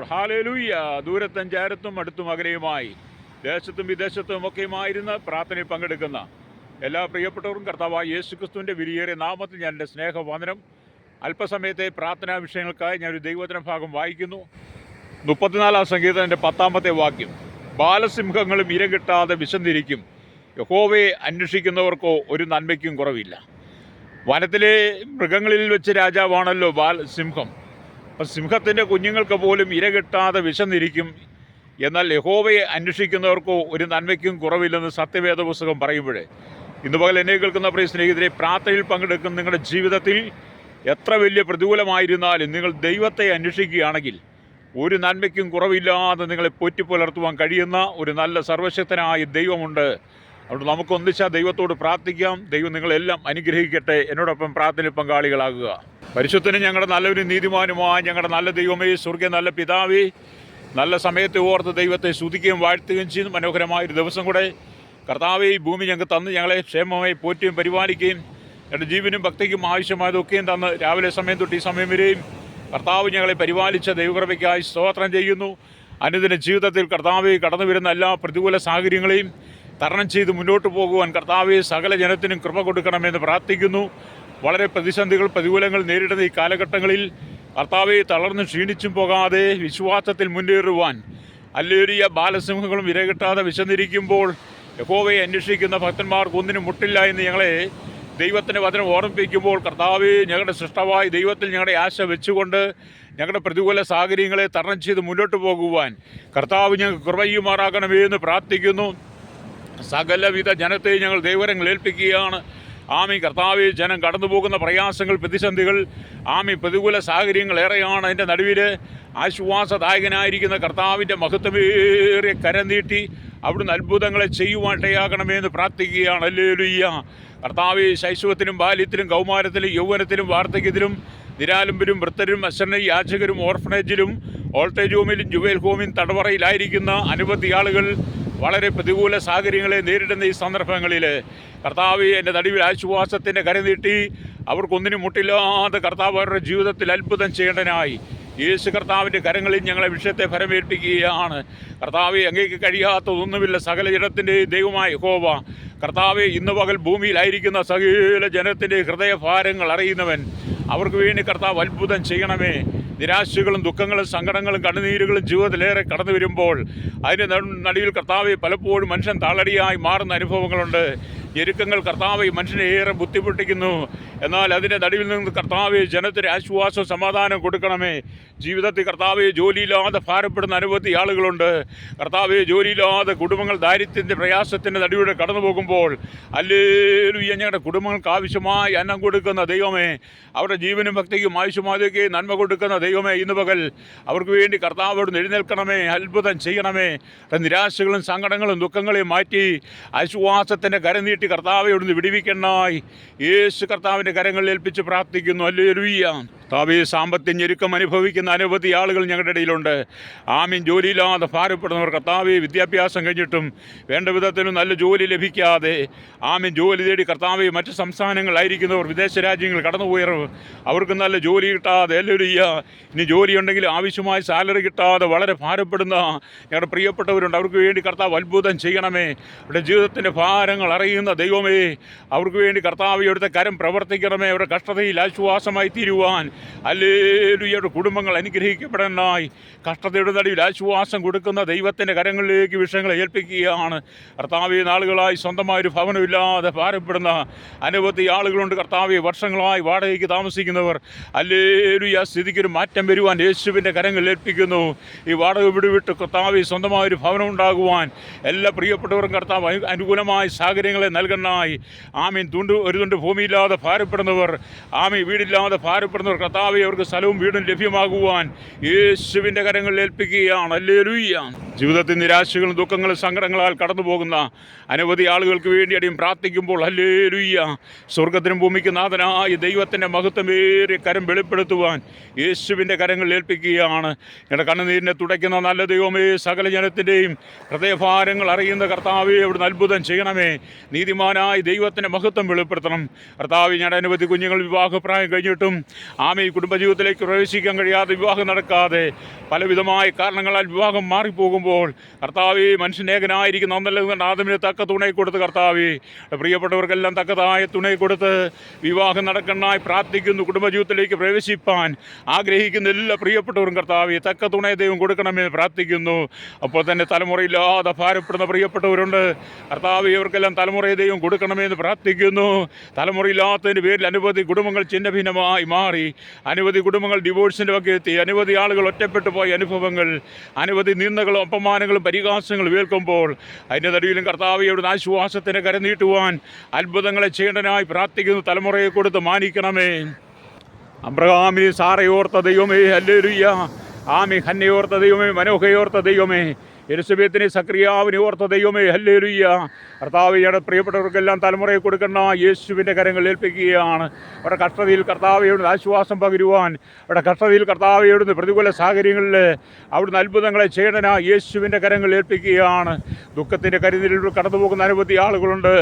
Lord. Hallelujah. ദൂരത്തും ചാരത്തും അടുത്തും അകലെയുമായി ദേശത്തും വിദേശത്തും ഒക്കെയുമായിരുന്ന് പ്രാർത്ഥനയിൽ പങ്കെടുക്കുന്ന എല്ലാ പ്രിയപ്പെട്ടവർക്കും കർത്താവായ യേശുക്രിസ്തുവിൻ്റെ വിലയേറിയ നാമത്തിൽ ഞാൻ എൻ്റെ സ്നേഹവന്ദനം. അല്പസമയത്തെ പ്രാർത്ഥനാ വിഷയങ്ങൾക്കായി ഞാനൊരു ദൈവവചന ഭാഗം വായിക്കുന്നു. 34-ാം സങ്കീർത്തനത്തിൻ്റെ 10-ാമത്തെ വാക്യം. ബാലസിംഹങ്ങളും ഇര കിട്ടാതെ വിശന്നിരിക്കും, യഹോവയെ അന്വേഷിക്കുന്നവർക്കോ ഒരു നന്മയ്ക്കും കുറവില്ല. വനത്തിലെ മൃഗങ്ങളിൽ വെച്ച് രാജാവാണല്ലോ സിംഹം. അപ്പം സിംഹത്തിൻ്റെ കുഞ്ഞുങ്ങൾക്ക് പോലും ഇര കിട്ടാതെ വിശന്നിരിക്കും, എന്നാൽ യഹോവയെ അന്വേഷിക്കുന്നവർക്കോ ഒരു നന്മയ്ക്കും കുറവില്ലെന്ന് സത്യവേദ പുസ്തകം പറയുമ്പോഴേ, ഇന്ന് പകൽ എന്നെ കേൾക്കുന്ന പ്രിയ സ്നേഹിതരെ, പ്രാർത്ഥനയിൽ പങ്കെടുക്കുന്ന നിങ്ങളുടെ ജീവിതത്തിൽ എത്ര വലിയ പ്രതികൂലമായിരുന്നാലും നിങ്ങൾ ദൈവത്തെ അന്വേഷിക്കുകയാണെങ്കിൽ ഒരു നന്മയ്ക്കും കുറവില്ലാതെ നിങ്ങളെ പോറ്റിപ്പുലർത്തുവാൻ കഴിയുന്ന ഒരു നല്ല സർവശക്തനായ ദൈവമുണ്ട്. അതുകൊണ്ട് നമുക്കൊന്നിച്ചാൽ ദൈവത്തോട് പ്രാർത്ഥിക്കാം. ദൈവം നിങ്ങളെല്ലാം അനുഗ്രഹിക്കട്ടെ. എന്നോടൊപ്പം പ്രാർത്ഥനയിൽ പങ്കാളികളാകുക. പരിശുദ്ധനും ഞങ്ങളുടെ നല്ലൊരു നീതിമാനുമായ ഞങ്ങളുടെ നല്ല ദൈവമേ, സ്വർഗ്ഗ നല്ല പിതാവേ, നല്ല സമയത്ത് ഓർത്ത് ദൈവത്തെ സ്തുതിക്കുകയും വാഴ്ത്തുകയും ചെയ്യുന്നു. മനോഹരമായൊരു ദിവസം കൂടെ കർത്താവേ ഈ ഭൂമി ഞങ്ങൾക്ക് തന്ന് ഞങ്ങളെ ക്ഷേമമായി പോറ്റുകയും പരിപാലിക്കുകയും ഞങ്ങളുടെ ജീവനും ഭക്തിക്കും ആവശ്യമായതൊക്കെയും തന്ന് രാവിലെ സമയം തൊട്ട് ഈ സമയം വരെയും കർത്താവ് ഞങ്ങളെ പരിപാലിച്ച ദൈവകൃപയ്ക്കായി സ്തോത്രം ചെയ്യുന്നു. അനുദിന ജീവിതത്തിൽ കർത്താവെ കടന്നു വരുന്ന എല്ലാ പ്രതികൂല സാഹചര്യങ്ങളെയും തരണം ചെയ്ത് മുന്നോട്ട് പോകുവാൻ കർത്താവെ സകല ജനത്തിനും കൃപ കൊടുക്കണമെന്ന് പ്രാർത്ഥിക്കുന്നു. വളരെ പ്രതിസന്ധികൾ പ്രതികൂലങ്ങൾ നേരിടുന്ന ഈ കാലഘട്ടങ്ങളിൽ കർത്താവെ തളർന്ന് ക്ഷീണിച്ചും പോകാതെ വിശ്വാസത്തിൽ മുന്നേറുവാൻ, ഹല്ലേലൂയ, ബാലസിംഹങ്ങളും ഇരകിട്ടാതെ വിശന്നിരിക്കുമ്പോൾ യഹോവയെ അന്വേഷിക്കുന്ന ഭക്തന്മാർക്ക് ഒന്നിനും മുട്ടില്ല എന്ന് ഞങ്ങളെ ദൈവത്തിൻ്റെ വചനം ഓർമ്മിപ്പിക്കുമ്പോൾ, കർത്താവെ ഞങ്ങളുടെ സൃഷ്ടമായ ദൈവത്തിൽ ഞങ്ങളുടെ ആശ വെച്ചുകൊണ്ട് ഞങ്ങളുടെ പ്രതികൂല സാഹചര്യങ്ങളെ തരണം ചെയ്ത് മുന്നോട്ട് പോകുവാൻ കർത്താവ് ഞങ്ങൾക്ക് കൃപയുമാറാകണമേ എന്ന് പ്രാർത്ഥിക്കുന്നു. സകലവിധ ജനത്തെ ഞങ്ങൾ ദൈവകരങ്ങൾ ഏൽപ്പിക്കുകയാണ്. ആമീൻ. കർത്താവെ, ജനം കടന്നു പോകുന്ന പ്രയാസങ്ങൾ, പ്രതിസന്ധികൾ, ആമീൻ, പ്രതികൂല സാഹചര്യങ്ങൾ ഏറെയാണ്. അതിൻ്റെ നടുവിൽ ആശ്വാസദായകനായിരിക്കുന്ന കർത്താവിൻ്റെ മഹത്വമേറിയ കരം നീട്ടി അവിടുന്ന് അത്ഭുതങ്ങളെ ചെയ്യുവാനിടയാകണമേ എന്ന് പ്രാർത്ഥിക്കുകയാണ്. ഹല്ലേലൂയ. കർത്താവെ, ശൈശവത്തിലും ബാല്യത്തിലും കൗമാരത്തിലും യൗവനത്തിലും വാർദ്ധക്യത്തിലും നിരാലംബരും വൃദ്ധരും അശരണ യാചകരും ഓർഫനേജിലും ഓൾട്ടേജ് ഹോമിലും ജുവൽ ഹോമിലും തടവറയിലായിരിക്കുന്ന അനവധി ആളുകൾ വളരെ പ്രതികൂല സാഹചര്യങ്ങളെ നേരിടുന്ന ഈ സന്ദർഭങ്ങളിൽ കർത്താവ് എൻ്റെ നടുവിൽ ആശ്വാസത്തിൻ്റെ കരനീട്ടി അവർക്കൊന്നിനും മുട്ടില്ലാതെ കർത്താവ് അവരുടെ ജീവിതത്തിൽ അത്ഭുതം ചെയ്യേണ്ടനായി യേശു കർത്താവിൻ്റെ കരങ്ങളിൽ ഞങ്ങളെ വിഷയത്തെ ഫലമേൽപ്പിക്കുകയാണ്. കർത്താവെ, അങ്ങേക്ക് കഴിയാത്തതൊന്നുമില്ല. സകല ജനത്തിൻ്റെ ദൈവമായ യഹോവ കർത്താവെ, ഇന്ന് പകൽ ഭൂമിയിലായിരിക്കുന്ന സകല ജനത്തിൻ്റെ ഹൃദയഭാരങ്ങൾ അറിയുന്നവൻ, അവർക്ക് വേണ്ടി കർത്താവ് അത്ഭുതം ചെയ്യണമേ. നിരാശകളും ദുഃഖങ്ങളും സങ്കടങ്ങളും കണ്ണുനീരുകളും ജീവിതത്തിലേറെ കടന്നു വരുമ്പോൾ അതിൻ്റെ നടുവിൽ കർത്താവെ പലപ്പോഴും മനുഷ്യൻ താളടിയായി മാറുന്ന അനുഭവങ്ങളുണ്ട്. ഞെരുക്കങ്ങൾ കർത്താവെ മനുഷ്യനെ ഏറെ ബുദ്ധിമുട്ടിക്കുന്നു. എന്നാൽ അതിൻ്റെ നടുവിൽ നിന്ന് കർത്താവെ ജനത്തിന് ആശ്വാസം സമാധാനം കൊടുക്കണമേ. ജീവിതത്തിൽ കർത്താവെ ജോലിയില്ലാതെ ഭാരപ്പെടുന്ന അനവധി ആളുകളുണ്ട്. കർത്താവെ, ജോലിയില്ലാതെ കുടുംബങ്ങൾ ദാരിദ്ര്യത്തിൻ്റെ പ്രയാസത്തിൻ്റെ നടുവിലൂടെ കടന്നു പോകുമ്പോൾ, ഹല്ലേലൂയ, ഞങ്ങളുടെ കുടുംബങ്ങൾക്ക് ആവശ്യമായി അന്നം കൊടുക്കുന്ന ദൈവമേ, അവരുടെ ജീവനും ഭക്തിക്കും ആവശ്യമായതൊക്കെ നന്മ കൊടുക്കുന്ന ദൈവമേ, ഇന്ന് പകൽ അവർക്ക് വേണ്ടി കർത്താവോട് എഴുന്നേൽക്കണമേ, അത്ഭുതം ചെയ്യണമേ. നിരാശകളും സങ്കടങ്ങളും ദുഃഖങ്ങളെയും മാറ്റി ആശ്വാസത്തിൻ്റെ കരം നീട്ടി കർത്താവെ അവിടുന്ന് വിടുവിക്കണമായി യേശു കർത്താവിൻ്റെ കരങ്ങളിൽ ഏൽപ്പിച്ച് പ്രാർത്ഥിക്കുന്നു. ഹല്ലേലൂയ. കർത്താവെ, സാമ്പത്തിക ഞെരുക്കം അനുഭവിക്കുന്ന അനവധി ആളുകൾ ഞങ്ങളുടെ ഇടയിലുണ്ട്. ആമീൻ. ജോലിയില്ലാതെ ഭാരപ്പെടുന്നവർ, കർത്താവെ, വിദ്യാഭ്യാസം കഴിഞ്ഞിട്ടും വേണ്ട വിധത്തിലും നല്ല ജോലി ലഭിക്കാതെ ആമീൻ ജോലി തേടി കർത്താവെ മറ്റ് സംസ്ഥാനങ്ങളിലായിരിക്കുന്നവർ, വിദേശ രാജ്യങ്ങൾ കടന്നുപോയവർ, അവർക്ക് നല്ല ജോലി കിട്ടാതെ, ഹല്ലേലൂയ, ഇനി ജോലിയുണ്ടെങ്കിൽ ആവശ്യമായ സാലറി കിട്ടാതെ വളരെ ഭാരപ്പെടുന്ന ഞങ്ങളുടെ പ്രിയപ്പെട്ടവരുണ്ട്. അവർക്ക് വേണ്ടി കർത്താവ് അത്ഭുതം ചെയ്യണമേ. അവരുടെ ജീവിതത്തിൻ്റെ ഭാരങ്ങൾ അറിയുന്ന ദൈവമേ, അവർക്ക് വേണ്ടി കർത്താവ് അവിടുത്തെ കരം പ്രവർത്തിക്കണമേ. അവരുടെ കഷ്ടതയിൽ ആശ്വാസമായി തീരുവാൻ, ഹല്ലേലൂയ, കുടുംബങ്ങൾ അനുഗ്രഹിക്കപ്പെടാനായി കഷ്ടതയുടെ നടുവിൽ ആശ്വാസം കൊടുക്കുന്ന ദൈവത്തിൻ്റെ കരങ്ങളിലേക്ക് വിഷയങ്ങളെ ഏൽപ്പിക്കുകയാണ്. കർത്താവെ, നാളുകളായി സ്വന്തമായൊരു ഭവനമില്ലാതെ ഭാരപ്പെടുന്ന അനവധി ആളുകളുണ്ട്. കർത്താവെ, വർഷങ്ങളായി വാടകയ്ക്ക് താമസിക്കുന്നവർ, ഹല്ലേലൂയ, സ്ഥിതിക്കൊരു മാറ്റം വരുവാൻ യേശുവിൻ്റെ കരങ്ങളിൽ ഏൽപ്പിക്കുന്നു. ഈ വാടക വിടുവിട്ട് കർത്താവെ സ്വന്തമായൊരു ഭവനം ഉണ്ടാകുവാൻ എല്ലാ പ്രിയപ്പെട്ടവരും കർത്താവ് അനുകൂലമായ സാഹചര്യങ്ങളെ നൽകണമായി. ആമീൻ. ഒരു തുണ്ട് ഭൂമിയില്ലാതെ ഭാരപ്പെടുന്നവർ, ആമീൻ, വീടില്ലാതെ ഭാരപ്പെടുന്നവർ, കർത്താവെ, അവർക്ക് സ്ഥലവും വീടും ലഭ്യമാകുവാൻ യേശുവിൻ്റെ കരങ്ങളിൽ ഏൽപ്പിക്കുകയാണ്. ഹല്ലേലൂയ. ജീവിതത്തിൽ നിരാശകളും ദുഃഖങ്ങളും സങ്കടങ്ങളാൽ കടന്നു പോകുന്ന അനവധി ആളുകൾക്ക് വേണ്ടി അടിയും പ്രാർത്ഥിക്കുമ്പോൾ, ഹല്ലേലൂയ, സ്വർഗത്തിനും ഭൂമിക്ക് നാഥനായ ദൈവത്തിൻ്റെ മഹത്വമേറിയ കരം വെളിപ്പെടുത്തുവാൻ യേശുവിൻ്റെ കരങ്ങളിൽ ഏൽപ്പിക്കുകയാണ്. ഞങ്ങളുടെ കണ്ണുനീരിനെ തുടയ്ക്കുന്ന നല്ല ദൈവമേ, സകല ജനത്തിൻ്റെയും ഹൃദയഭാരങ്ങൾ അറിയുന്ന കർത്താവെ, അവിടുന്ന് അത്ഭുതം ചെയ്യണമേ. നീതിമാനായ ദൈവത്തിൻ്റെ മഹത്വം വെളിപ്പെടുത്തണം. കർത്താവെ, ഞങ്ങളുടെ അനവധി കുഞ്ഞുങ്ങൾ വിവാഹപ്രായം കഴിഞ്ഞിട്ടും ആമേ കുടുംബജീവിതത്തിലേക്ക് പ്രവേശിക്കാൻ കഴിയാതെ വിവാഹം നടക്കാതെ പലവിധമായ കാരണങ്ങളാൽ വിവാഹം മാറിപ്പോകുമ്പോൾ കർത്താവേ, മനുഷ്യനേകനായിരിക്കുന്ന ഒന്നല്ല ആദമിന് തക്ക തുണை കൊടുത്ത് കർത്താവേ, പ്രിയപ്പെട്ടവർക്കെല്ലാം തക്കതായ തുണை കൊടുത്ത് വിവാഹം നടക്കണമായി പ്രാർത്ഥിക്കുന്നു. കുടുംബജീവിതത്തിലേക്ക് പ്രവേശിപ്പാൻ ആഗ്രഹിക്കുന്ന എല്ലാ പ്രിയപ്പെട്ടവരും കർത്താവേ, തക്ക തുണை ദൈവം കൊടുക്കണമെന്ന് പ്രാർത്ഥിക്കുന്നു. അപ്പോൾ തന്നെ തലമുറയില്ലാതെ ഭാരപ്പെടുന്ന പ്രിയപ്പെട്ടവരുണ്ട് കർത്താവേ, ഇവർക്കെല്ലാം തലമുറയെ ദൈവം കൊടുക്കണമെന്ന് പ്രാർത്ഥിക്കുന്നു. തലമുറയില്ലാത്തതിൻ്റെ പേരിൽ അനവധി കുടുംബങ്ങൾ ഛിന്നഭിന്നമായി മാറി, അനവധി കുടുംബങ്ങൾ ഡിവോഴ്സിൻ്റെ വക്കെ എത്തി, അനവധി ആളുകൾ ഒറ്റപ്പെട്ടു പോയ അനുഭവങ്ങൾ, അനവധി നിന്ദകളും അപമാനങ്ങളും പരിഹാസങ്ങളും ഏൽക്കുമ്പോൾ അതിൻ്റെ നടുവിലും കർത്താവേ, അവിടുന്ന് ആശ്വാസത്തിന് കരനീട്ടുവാൻ അത്ഭുതങ്ങളെ ചെയ്യേണ്ടനായി പ്രാർത്ഥിക്കുന്നു. തലമുറയെ കൊടുത്ത് മാനിക്കണമേ. അബ്രഹാമിനെ സാറയോർത്ത ദൈവമേ, ഹല്ലേലൂയ. ആമേ. ഹന്നയോർത്ത ദൈവമേ, മനോഹയോർത്ത ദൈവമേ, എലിസബത്തിനെ സക്രിയാവിനെ ഓർത്ത ദൈവമേ, ഹല്ലേലൂയ. കർത്താവയുടെ പ്രിയപ്പെട്ടവർക്കെല്ലാം തലമുറയെ കൊടുക്കുന്ന യേശുവിൻ്റെ കരങ്ങൾ ഏൽപ്പിക്കുകയാണ്. അവരുടെ കഷ്ടതയിൽ കർത്താവയോട് ആശ്വാസം പകരുവാൻ, അവരുടെ കഷ്ടതയിൽ കർത്താവയോട് പ്രതികൂല സാഹചര്യങ്ങളിൽ അവിടുന്ന് അത്ഭുതങ്ങളെ ചെയ്യണനാ യേശുവിൻ്റെ കരങ്ങൾ ഏൽപ്പിക്കുകയാണ്. ദുഃഖത്തിൻ്റെ കരുതലിലൂടെ കടന്നു പോകുന്ന അനവധി ആളുകളുണ്ട്.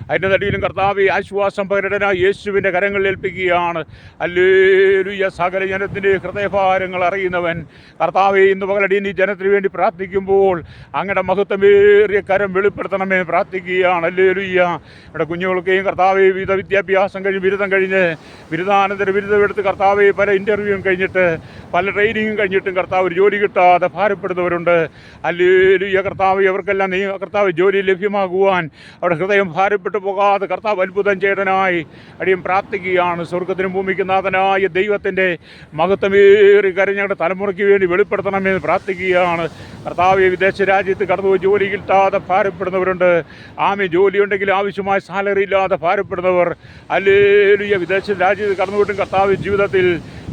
അതിൻ്റെ നടുവിലും കർത്താവെ ആശ്വാസം പകരണനാ യേശുവിൻ്റെ കരങ്ങൾ ഏൽപ്പിക്കുകയാണ്. ഹല്ലേലൂയ. സകല ജനത്തിൻ്റെ ഹൃദയഭാരങ്ങൾ അറിയുന്നവൻ കർത്താവെ, ഇന്ന് പകലടി നീ ജനത്തിന് വേണ്ടി പ്രാർത്ഥിക്കുമ്പോൾ അങ്ങയുടെ മഹത്വമേറിയ കരം വെളിപ്പെടുത്തണമേ പ്രാർത്ഥിക്കുകയാണ്. ഹല്ലേലൂയ. ഇവിടെ കുഞ്ഞുങ്ങൾക്കെയും കർത്താവെ വിവിധ വിദ്യാഭ്യാസം കഴിഞ്ഞ് ബിരുദം കഴിഞ്ഞ് ബിരുദാനന്തര ബിരുദം എടുത്ത് കർത്താവെ പല ഇൻ്റർവ്യൂവും കഴിഞ്ഞിട്ട് പല ട്രെയിനിങ്ങും കഴിഞ്ഞിട്ടും കർത്താവ് ഒരു ജോലി കിട്ടാതെ ഭാരപ്പെടുന്നവരുണ്ട്. ഹല്ലേലൂയ. കർത്താവ് അവർക്കെല്ലാം നീ കർത്താവ് ജോലി ലഭ്യമാകുവാൻ അവിടെ ഹൃദയം ഭാരപ്പെട്ടു പോകാതെ കർത്താവ് അത്ഭുതം ചെയ്തനായി അടിയും പ്രാർത്ഥിക്കുകയാണ്. സ്വർഗത്തിനും ഭൂമിക്കും നാഥനായ ദൈവത്തിൻ്റെ മഹത്വമേറി കരം ഞങ്ങളുടെ തലമുറയ്ക്ക് വേണ്ടി വെളിപ്പെടുത്തണമെന്ന് പ്രാർത്ഥിക്കുകയാണ്. കർത്താവ് വിദേശ രാജ്യത്ത് കടന്നുപോയി ജോലി കിട്ടാതെ ഭാരപ്പെടുന്നവരുണ്ട്. ആമേ. ജോലിയുണ്ടെങ്കിൽ ആവശ്യമായ സാലറി ഇല്ലാതെ ഭാരപ്പെടുന്നവർ, ഹല്ലേലൂയ. വിദേശ രാജ്യത്ത് കടന്നുപോയിട്ടും കർത്താവ് ജീവിതത്തിൽ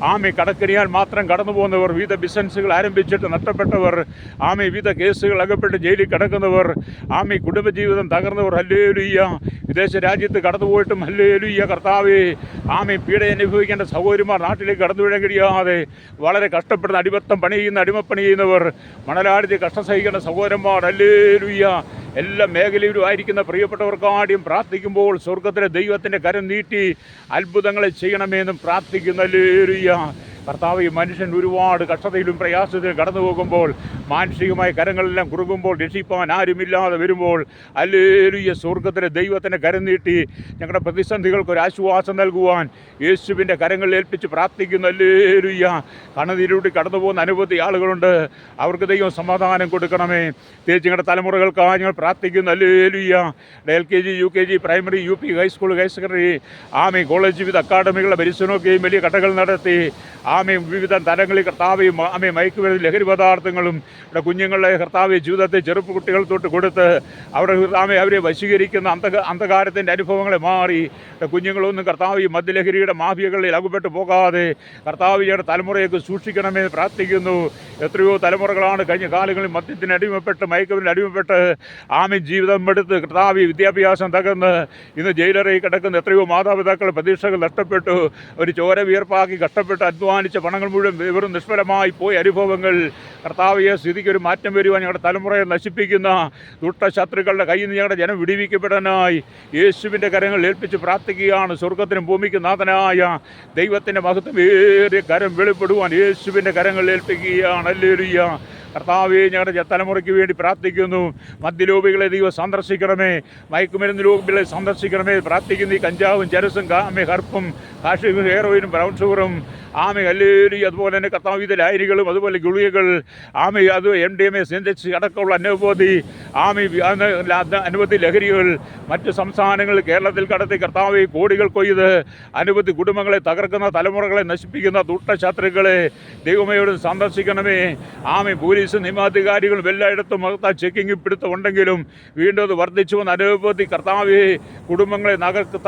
ആമേ കടക്കണിയാൽ മാത്രം കടന്നു പോകുന്നവർ, വിവിധ ബിസിനസ്സുകൾ ആരംഭിച്ചിട്ട് നഷ്ടപ്പെട്ടവർ, ആമേ വിവിധ കേസുകൾ അകപ്പെട്ട് ജയിലിൽ കിടക്കുന്നവർ, ആമേ കുടുംബജീവിതം തകർന്നവർ, ഹല്ലേലൂയ. വിദേശ രാജ്യത്ത് കടന്നുപോയിട്ടും ഹല്ലേലൂയ കർത്താവേ, ആമേ പീഡ അനുഭവിക്കേണ്ട സഹോദരിമാർ നാട്ടിലേക്ക് കടന്നു വീഴാൻ കഴിയാതെ വളരെ കഷ്ടപ്പെടുന്ന അടിമത്തം അടിമപ്പണി ചെയ്യുന്നവർ, മണലാടിച്ച് കഷ്ടം സഹിക്കേണ്ട സഹോദരന്മാർ, ഹല്ലേലൂയ. എല്ലാ മേഖലയിലും ആയിരിക്കുന്ന പ്രിയപ്പെട്ടവർക്കാദ്യം പ്രാർത്ഥിക്കുമ്പോൾ സ്വർഗത്തിലെ ദൈവത്തിൻ്റെ കരം നീട്ടി അത്ഭുതങ്ങളെ ചെയ്യണമെന്നും പ്രാർത്ഥിക്കുന്നു. ഹല്ലേലൂയ. കർത്താവ്, ഈ മനുഷ്യൻ ഒരുപാട് കഷ്ടതയിലും പ്രയാസത്തിലും കടന്നു പോകുമ്പോൾ, മാനുഷികമായ കരങ്ങളെല്ലാം കുറുകുമ്പോൾ, രക്ഷിപ്പാൻ ആരുമില്ലാതെ വരുമ്പോൾ, ഹല്ലേലൂയ സ്വർഗത്തിലെ ദൈവത്തിൻ്റെ കരം നീട്ടി ഞങ്ങളുടെ പ്രതിസന്ധികൾക്ക് ഒരു ആശ്വാസം നൽകുവാൻ യേശുവിൻ്റെ കരങ്ങളിൽ ഏൽപ്പിച്ച് പ്രാർത്ഥിക്കുന്നു. ഹല്ലേലൂയ. കണ്ണുനീരിലൂടെ കടന്നു പോകുന്ന അനവധി ആളുകളുണ്ട്. അവർക്ക് ദൈവം സമാധാനം കൊടുക്കണമേ. പ്രത്യേകിച്ച് ഞങ്ങളുടെ തലമുറകൾക്കായി ഞങ്ങൾ പ്രാർത്ഥിക്കുന്നു. Hallelujah. LKG UKG primary UP high school higher secondary ആമേ കോളേജ് വിവിധ അക്കാഡമികളുടെ പരിശീലനമൊക്കെയും വലിയ കടകൾ നടത്തി ആമേ വിവിധ തലങ്ങളിൽ കർത്താവെയും ആമേ മയക്കുമരുന്ന് ലഹരി പദാർത്ഥങ്ങളും ഇവിടെ കുഞ്ഞുങ്ങളുടെ കർത്താവ് ജീവിതത്തെ ചെറുപ്പക്കുട്ടികൾ തൊട്ട് കൊടുത്ത് അവരെ വശീകരിക്കുന്ന അന്ധകാരത്തിൻ്റെ അനുഭവങ്ങളെ മാറി കുഞ്ഞുങ്ങളൊന്നും കർത്താവ് മദ്യലഹരിയുടെ മാഫിയകളിൽ അകപ്പെട്ടു പോകാതെ കർത്താവിയുടെ തലമുറയൊക്കെ സൂക്ഷിക്കണമെന്ന് പ്രാർത്ഥിക്കുന്നു. എത്രയോ തലമുറകളാണ് കഴിഞ്ഞ കാലങ്ങളിൽ മദ്യത്തിന് അടിമപ്പെട്ട് മയക്കുമരുന്നിന് അടിമപ്പെട്ട് ആമേ ജീവിതം എടുത്ത് കർത്താവ് വിദ്യാഭ്യാസം തകർന്ന് ഇന്ന് ജയിലറിൽ കിടക്കുന്ന എത്രയോ മാതാപിതാക്കളുടെ പ്രതീക്ഷകൾ നഷ്ടപ്പെട്ടു. ഒരു ചോര വിയർപ്പാക്കി കഷ്ടപ്പെട്ട് അധ്വാനിച്ച പണങ്ങൾ മുഴുവൻ വെറും നിഷ്ഫലമായി പോയ അനുഭവങ്ങൾ കർത്താവിയെ സ്ഥിതിക്ക് ഒരു മാറ്റം വരുവാൻ ഞങ്ങളുടെ തലമുറയെ നശിപ്പിക്കുന്ന ദുഷ്ടശത്രുക്കളുടെ കയ്യിൽ നിന്ന് ഞങ്ങളുടെ ജനം വിടിവിക്കപ്പെടാനായി യേശുവിൻ്റെ കരങ്ങൾ ഏൽപ്പിച്ച് പ്രാർത്ഥിക്കുകയാണ്. സ്വർഗത്തിനും ഭൂമിക്കും നാഥനായ ദൈവത്തിൻ്റെ മഹത്വമേറിയ കരം വെളിപ്പെടുവാൻ യേശുവിൻ്റെ കരങ്ങൾ ഏൽപ്പിക്കുകയാണ്. ഹല്ലേലൂയ. കർത്താവേ, ഞങ്ങളുടെ തലമുറയ്ക്ക് വേണ്ടി പ്രാർത്ഥിക്കുന്നു. മദ്യലോപികളെ ദൈവം സന്ദർശിക്കണമേ, മയക്കുമരുന്ന് ലോപികളെ സന്ദർശിക്കണമേ പ്രാർത്ഥിക്കുന്നു. ഈ കഞ്ചാവും ചരസും ഹർപ്പും കാഷിയും ഹെയറോയിനും ബ്രൗൺ ഷുഗറും ആമേ ഹല്ലേലൂയ. അതുപോലെ തന്നെ കർത്താവിധ ലഹരികളും അതുപോലെ ഗുളികകൾ ആമേ അത് MDMA സിന്തസിസ് അടക്കമുള്ള അനവധി ലഹരികൾ മറ്റ് സംസ്ഥാനങ്ങളിൽ കേരളത്തിൽ കടത്തി കർത്താവ് കോടികൾ കൊയ്ത് അനവധി കുടുംബങ്ങളെ തകർക്കുന്ന തലമുറകളെ നശിപ്പിക്കുന്ന ദുഷ്ടശത്രുക്കളെ ദൈവമയോട് സന്ദർശിക്കണമേ. ആമേ പോലീസും നിയമാധികാരികളും എല്ലായിടത്തും ചെക്കിങ് പിടുത്തമുണ്ടെങ്കിലും വീണ്ടും അത് വർദ്ധിച്ചു വന്ന അനവധി കർത്താവെ കുടുംബങ്ങളെ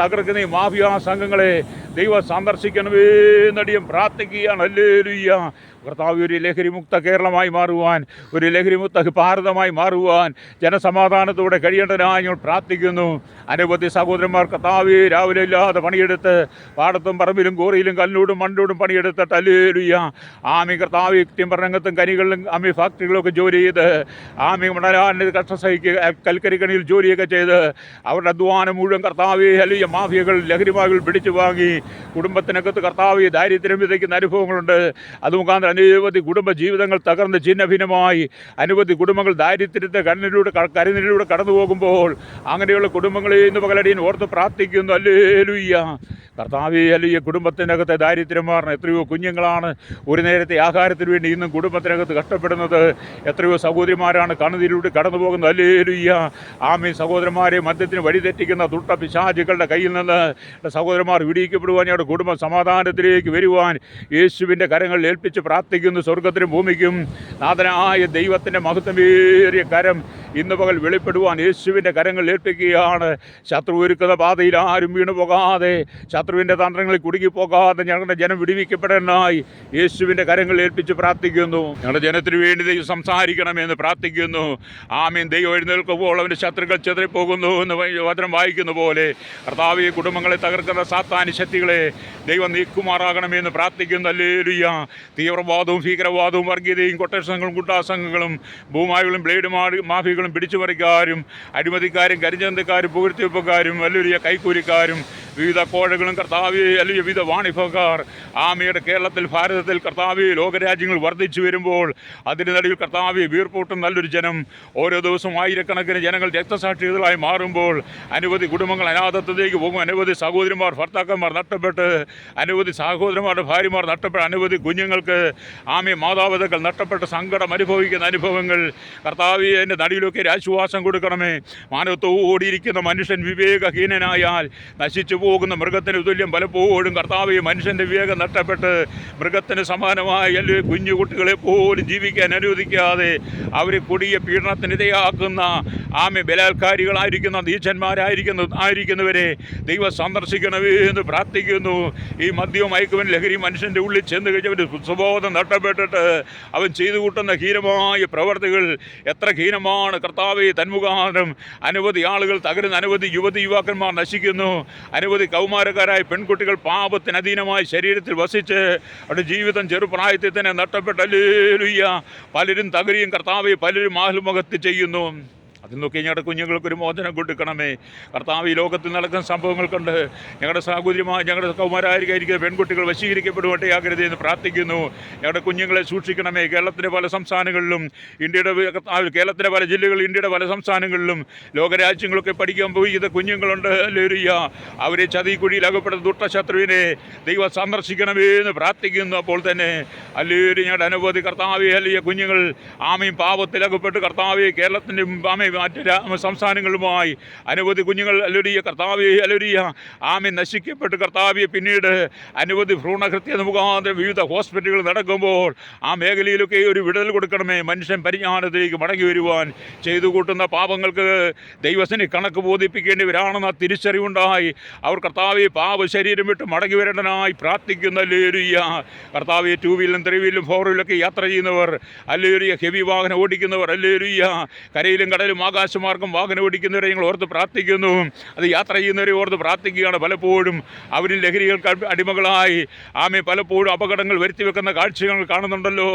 തകർക്കുന്ന ഈ മാഫിയ സംഘങ്ങളെ ദൈവം സന്ദർശിക്കണമേ നടിയും പ്രാർത്ഥിക്കുകയാണ്. ഹല്ലേലൂയ. കർത്താവ് ഒരു ലഹരിമുക്ത കേരളമായി മാറുവാൻ, ഒരു ലഹരിമുക്ത ഭാരതമായി മാറുവാൻ, ജനസമാധാനത്തോടെ കഴിയേണ്ടതിനായി ഞങ്ങൾ പ്രാർത്ഥിക്കുന്നു. അനവധി സഹോദരന്മാർ കർത്താവേ രാവിലെ ഇല്ലാതെ പണിയെടുത്ത് പാടത്തും പറമ്പിലും കോറിയിലും കല്ലിലൂടും മണ്ണിലൂടും പണിയെടുത്തിട്ട് ഹല്ലേലൂയ ആമി കർത്താവ് ടിമ്പർ കനികളിലും ആമി ഫാക്ടറികളിലൊക്കെ ജോലി ചെയ്ത് ആമി മണലാൻ്റെ കഷ്ട സഹിക്കുക, കൽക്കരിക്കണിയിൽ ജോലിയൊക്കെ ചെയ്ത് അവരുടെ അധ്വാനം മുഴുവൻ കർത്താവേ ഹല്ലേലൂയ മാഫിയകൾ ലഹരിമാകൾ പിടിച്ചു വാങ്ങി കുടുംബത്തിനകത്ത് കർത്താവേ ദാരിദ്ര്യം വിതയ്ക്കുന്ന അനുഭവങ്ങളുണ്ട്. അത് മുഖാന്തരം അനവധി കുടുംബ ജീവിതങ്ങൾ തകർന്ന് ഛിന്നഭിന്നമായി അനവധി കുടുംബങ്ങൾ ദാരിദ്ര്യത്തെ കരുനിലൂടെ കടന്നു പോകുമ്പോൾ അങ്ങനെയുള്ള കുടുംബങ്ങളെ ഇന്ന് പകലടിയൻ ഓർത്ത് പ്രാർത്ഥിക്കുന്നു. ഹല്ലേലൂയ കർത്താവേ ഹല്ലേലൂയ കുടുംബത്തിനകത്തെ ദാരിദ്ര്യം മാറണം. എത്രയോ കുഞ്ഞുങ്ങളാണ് ഒരു നേരത്തെ ആഹാരത്തിന് വേണ്ടി ഇന്നും കുടുംബത്തിനകത്ത് കഷ്ടപ്പെടുന്നത്. എത്രയോ സഹോദരിമാരാണ് കണ്ണുനീരിലൂടെ കടന്നു പോകുന്നത്. ഹല്ലേലൂയ ആമീൻ. സഹോദരന്മാരെ മദ്യത്തിന് വഴിതെറ്റിക്കുന്ന ദുഷ്ട പിശാചുക്കളുടെ കയ്യിൽ നിന്ന് സഹോദരന്മാർ വിടിയിക്കപ്പെടുവാൻ, ഞങ്ങളുടെ കുടുംബം സമാധാനത്തിലേക്ക് വരുവാൻ യേശുവിൻ്റെ കരങ്ങളിൽ ഏൽപ്പിച്ച് പ്രാർത്ഥിക്കുന്നു. സ്വർഗത്തിനും ഭൂമിക്കും നാഥനായ ദൈവത്തിൻ്റെ മഹത്വമേറിയ കരം ഇന്ന് പകൽ വെളിപ്പെടുവാൻ യേശുവിൻ്റെ കരങ്ങളിൽ ഏൽപ്പിക്കുകയാണ്. ശത്രു ഒരുക്കുന്ന പാതയിൽ ആരും വീണു പോകാതെ, ശത്രുവിൻ്റെ തന്ത്രങ്ങളിൽ കുടുങ്ങിപ്പോകാതെ ഞങ്ങളുടെ ജനം വിടുവിക്കപ്പെടാനായി യേശുവിൻ്റെ കരങ്ങളിൽ ഏൽപ്പിച്ച് പ്രാർത്ഥിക്കുന്നു. ഞങ്ങളുടെ ജനത്തിന് വേണ്ടി ദൈവം സംസാരിക്കണമെന്ന് പ്രാർത്ഥിക്കുന്നു. ആമീൻ. ദൈവം എഴുന്നേൽക്കുമ്പോൾ അവൻ്റെ ശത്രുക്കൾ ചെതറിപ്പോകുന്നു എന്ന് വചനം വായിക്കുന്ന പോലെ കർത്താവേ കുടുംബങ്ങളെ തകർക്കുന്ന സാത്താനി ശക്തികളെ ദൈവം നീക്കുമാറാകണമെന്ന് പ്രാർത്ഥിക്കുന്നു. ഹല്ലേലൂയ. തീവ്രവാദവും ഭീകരവാദവും വർഗീയതയും കൊട്ടേഷനുകളും ഗുണ്ടാസംഘങ്ങളും ഭൂമായികളും ബ്ലേഡ് മാഫിയകളും പിടിച്ചുപറിക്കാരും അഴിമതിക്കാരും കരിഞ്ചന്തക്കാരും പുകഴ്ത്തിവെപ്പുകാരും വലിയ കൈക്കൂലിക്കാരും വിവിധ കോഴകളും കർത്താവേ അല്ലെങ്കിൽ വിവിധ വാണിഭക്കാർ ആമയുടെ കേരളത്തിൽ ഭാരതത്തിൽ കർത്താവേ ലോകരാജ്യങ്ങൾ വർദ്ധിച്ചു വരുമ്പോൾ അതിന് നടുവിൽ കർത്താവേ വീർപ്പൂട്ടും നല്ലൊരു ജനം ഓരോ ദിവസവും ആയിരക്കണക്കിന് ജനങ്ങൾ രക്തസാക്ഷികളായി മാറുമ്പോൾ അനവധി കുടുംബങ്ങൾ അനാഥത്വത്തിലേക്ക് പോകും. അനവധി സഹോദരിമാർ ഭർത്താക്കന്മാർ നഷ്ടപ്പെട്ട്, അനവധി സഹോദരന്മാരുടെ ഭാര്യമാർ നഷ്ടപ്പെട്ട്, അനവധി കുഞ്ഞുങ്ങൾക്ക് ആമയെ മാതാപിതാക്കൾ നഷ്ടപ്പെട്ട് സങ്കടം അനുഭവിക്കുന്ന അനുഭവങ്ങൾ കർത്താവേ എൻ്റെ നടിയിലൊക്കെ ആശ്വാസം കൊടുക്കണമേ. മാനവത്തോടിയിരിക്കുന്ന മനുഷ്യൻ വിവേകഹീനനായാൽ നശിച്ചു പോകുന്ന മൃഗത്തിന് തുല്യം പലപ്പോഴും കർത്താവേ മനുഷ്യൻ്റെ വിവേകം നഷ്ടപ്പെട്ട് മൃഗത്തിന് സമാനമായി അല്ലെങ്കിൽ കുഞ്ഞുകുട്ടികളെ പോലും ജീവിക്കാൻ അനുവദിക്കാതെ അവരെ കൊടിയ പീഡനത്തിനിരയാക്കുന്ന ആമെ ബലാത്കാരികളായിരിക്കുന്ന നീചന്മാരായിരിക്കുന്നവരെ ദൈവം സന്ദർശിക്കണമേ എന്ന് പ്രാർത്ഥിക്കുന്നു. ഈ മദ്യവും മയക്കുവൻ ലഹരി മനുഷ്യൻ്റെ ഉള്ളിൽ ചെന്ന് കഴിഞ്ഞവൻ്റെ സുബോധം നഷ്ടപ്പെട്ടിട്ട് അവൻ ചെയ്തു കൂട്ടുന്ന ഹീനമായ പ്രവർത്തികൾ എത്ര ഹീനമാണ് കർത്താവേ. തന്മുഖാന്തരം അനവധി ആളുകൾ തകരുന്ന, അനവധി യുവാക്കന്മാർ നശിക്കുന്നു, അനവധി കൗമാരക്കാരായ പെൺകുട്ടികൾ പാപത്തിന് അധീനമായി ശരീരത്തിൽ വസിച്ച് അവരുടെ ജീവിതം ചെറുപ്രായത്തിൽ തന്നെ നഷ്ടപ്പെട്ട ഹല്ലേലൂയ പലരും തകരുകയും കർത്താവെ പലരും ആത്മഹത്യ ചെയ്യുന്നു. അതിൽ നിന്നൊക്കെ ഞങ്ങളുടെ കുഞ്ഞുങ്ങൾക്കൊരു മോചനം കൊടുക്കണമേ കർത്താവ്. ഈ ലോകത്തിൽ നടക്കുന്ന സംഭവങ്ങൾ കണ്ട് ഞങ്ങളുടെ സഹോദരിമാർ, ഞങ്ങളുടെ കൗമാരായിരിക്കുന്ന പെൺകുട്ടികൾ വശീകരിക്കപ്പെടുവട്ടെ ആകരുതേ എന്ന് പ്രാർത്ഥിക്കുന്നു. ഞങ്ങളുടെ കുഞ്ഞുങ്ങളെ സൂക്ഷിക്കണമേ. കേരളത്തിൻ്റെ പല സംസ്ഥാനങ്ങളിലും കേരളത്തിൻ്റെ പല ജില്ലകളിലും ഇന്ത്യയുടെ പല സംസ്ഥാനങ്ങളിലും ലോകരാജ്യങ്ങളൊക്കെ പഠിക്കാൻ പോയി ഇത് കുഞ്ഞുങ്ങളുണ്ട്. ഹല്ലേലൂയ അവരെ ചതിക്കുഴിയിൽ അകപ്പെടുന്ന ദുഷ്ടശത്രുവിനെ ദൈവം സന്ദർശിക്കണമേ എന്ന് പ്രാർത്ഥിക്കുന്നു. അപ്പോൾ തന്നെ ഹല്ലേലൂയ ഞങ്ങളുടെ അനവധി കർത്താവെ ഹല്ലേലൂയ കുഞ്ഞുങ്ങൾ ആമയും പാപത്തിലകപ്പെട്ട് കർത്താവെ കേരളത്തിൻ്റെ ആമയും മറ്റ് സംസ്ഥാനങ്ങളുമായി അനവധി കുഞ്ഞുങ്ങൾ ഹല്ലേലൂയ കർത്താവെ ഹല്ലേലൂയ ആമയും നശിക്കപ്പെട്ട് കർത്താവെ പിന്നീട് അനവധി ഭ്രൂണഹത്യ മുഖാന്തരം വിവിധ ഹോസ്പിറ്റലുകൾ നടക്കുമ്പോൾ ആ മേഖലയിലൊക്കെ ഒരു വിടുതൽ കൊടുക്കണമേ. മനുഷ്യൻ പരിജ്ഞാനത്തിലേക്ക് മടങ്ങി വരുവാൻ ചെയ്തു കൂട്ടുന്ന പാപങ്ങൾക്ക് ദൈവത്തിന് കണക്ക് ബോധിപ്പിക്കേണ്ടവരാണെന്ന തിരിച്ചറിവുണ്ടായി അവർ കർത്താവെ പാപ ശരീരം വിട്ട് മടങ്ങി വരേണ്ടനായി പ്രാർത്ഥിക്കുന്ന ഹല്ലേലൂയ കർത്താവെ. 2 വീലിലും 3 വീലിലും 4 വീലൊക്കെ യാത്ര ചെയ്യുന്നവർ ഹല്ലേലൂയ, ഹെവി വാഹനം ഓടിക്കുന്നവർ ഹല്ലേലൂയ, കരയിലും കടലും ആകാശമാർഗം വാഹനം ഓടിക്കുന്നവരെ ഞങ്ങൾ ഓർത്ത് പ്രാർത്ഥിക്കുന്നു. അത് യാത്ര ചെയ്യുന്നവരെ ഓർത്ത് പ്രാർത്ഥിക്കുകയാണ്. പലപ്പോഴും അവരിൽ ലഹരികൾക്ക് അടിമകളായി ആമെ പലപ്പോഴും അപകടങ്ങൾ വരുത്തി വെക്കുന്ന കാഴ്ചകൾ കാണുന്നുണ്ടല്ലോ.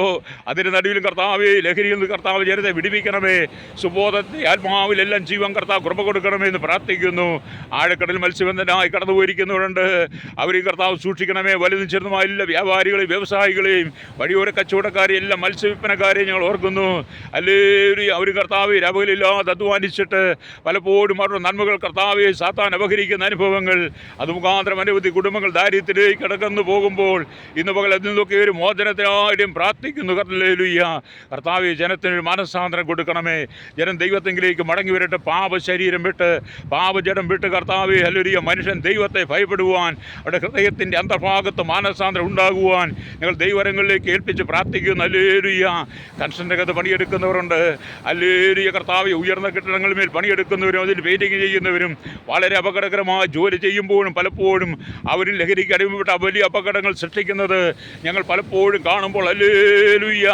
അതിൻ്റെ നടുവിലും കർത്താവെ ലഹരിയിൽ നിന്ന് കർത്താവ് ജനത്തെ വിടിവിക്കണമേ. സുബോധത്തെ ആത്മാവിലെല്ലാം ജീവൻ കർത്താവ് കൃപ കൊടുക്കണമേ എന്ന് പ്രാർത്ഥിക്കുന്നു. ആഴക്കടൽ മത്സ്യബന്ധനായി കടന്നു പോയിരിക്കുന്നവരുണ്ട്, അവരെ കർത്താവ് സൂക്ഷിക്കണമേ. വലുതും ചെറുതുമായ എല്ലാ വ്യാപാരികളെയും വ്യവസായികളെയും വഴിയോര കച്ചവടക്കാരെയും എല്ലാ മത്സ്യവിൽപ്പനക്കാരെയും ഞങ്ങൾ ഓർക്കുന്നു. അല്ലെങ്കിൽ അവർ കർത്താവ് രാപകലില്ലാതെ അധ്വാനിച്ചിട്ട് പലപ്പോഴും അവരുടെ നന്മകൾ കർത്താവെ സാത്താൻ അപഹരിക്കുന്ന അനുഭവങ്ങൾ അത് മുഖാന്തരം അനവധി കുടുംബങ്ങൾ ദാരിദ്ര്യത്തിലേക്ക് കടന്നു പോകുമ്പോൾ ഇന്ന് പകൽ അതിൽ നിന്നൊക്കെ ഒരു മോചനത്തിനായിട്ടും പ്രാർത്ഥിക്കുന്നു. ഹല്ലേലൂയ കർത്താവെ ജനത്തിനൊരു മനസ്സാന്തരം കൊടുക്കണമേ. ജനം ദൈവത്തെങ്കിലേക്ക് മടങ്ങി വരട്ടെ. പാപശരീരം വിട്ട് പാപജടം വിട്ട് കർത്താവെ ഹല്ലേലൂയ മനുഷ്യൻ ദൈവത്തെ ഭയപ്പെടുവാൻ അവരുടെ ഹൃദയത്തിൻ്റെ അന്തർഭാഗത്ത് മാനസാന്തരം ഉണ്ടാകുവാൻ ഞങ്ങൾ ദൈവരങ്ങളിലേക്ക് ഏൽപ്പിച്ച് പ്രാർത്ഥിക്കുന്നു. ഹല്ലേലൂയ കൺസ്ട്രക്ഷൻ്റെ അകത്ത് പണിയെടുക്കുന്നവരുണ്ട്. ഹല്ലേലൂയ കർത്താവെ ഉയർന്ന കെട്ടിടങ്ങളിന്മേൽ പണിയെടുക്കുന്നവരും അതിൽ പെയിൻറ്റിങ് ചെയ്യുന്നവരും വളരെ അപകടകരമായ ജോലി ചെയ്യുമ്പോഴും പലപ്പോഴും അവരിൽ ലഹരിക്ക് അടിമപ്പെട്ട വലിയ അപകടങ്ങൾ സൃഷ്ടിക്കുന്നത് ഞങ്ങൾ പലപ്പോഴും കാണുമ്പോൾ ഹല്ലേലൂയ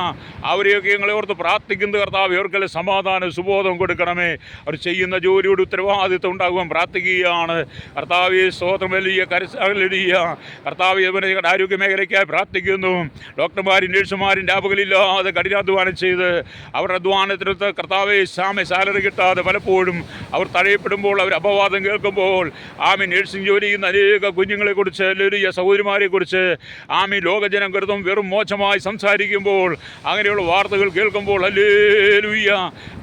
അവരെയൊക്കെ ഞങ്ങളെ ഓർത്ത് പ്രാർത്ഥിക്കുന്നത് കർത്താവ് ഇവർക്കെല്ലാം സമാധാന സുബോധം കൊടുക്കണമേ. അവർ ചെയ്യുന്ന ജോലിയോട് ഉത്തരവാദിത്വം ഉണ്ടാകുവാൻ പ്രാർത്ഥിക്കുകയാണ് കർത്താവ്. സ്തോത്രം. വലിയ കർത്താവ് ഇവരുടെ ആരോഗ്യ മേഖലയ്ക്കായി പ്രാർത്ഥിക്കുന്നു. ഡോക്ടർമാരും നഴ്സുമാരും രാപകലില്ലാതെ കഠിനാധ്വാനം ചെയ്ത് അവരുടെ അധ്വാനത്തിനൊത്ത് കർത്താവെ സാലറി കിട്ടാതെ പലപ്പോഴും അവർ തഴയപ്പെടുമ്പോൾ, അവർ അപവാദം കേൾക്കുമ്പോൾ, നഴ്സിംഗ് ജോലി ചെയ്യുന്ന അനേക കുഞ്ഞുങ്ങളെക്കുറിച്ച്, ലളിയ സഹോദരിമാരെക്കുറിച്ച് ലോകജനം കരുതും വെറും മോശമായി സംസാരിക്കുമ്പോൾ, അങ്ങനെയുള്ള വാർത്തകൾ കേൾക്കുമ്പോൾ ഹല്ലേലൂയ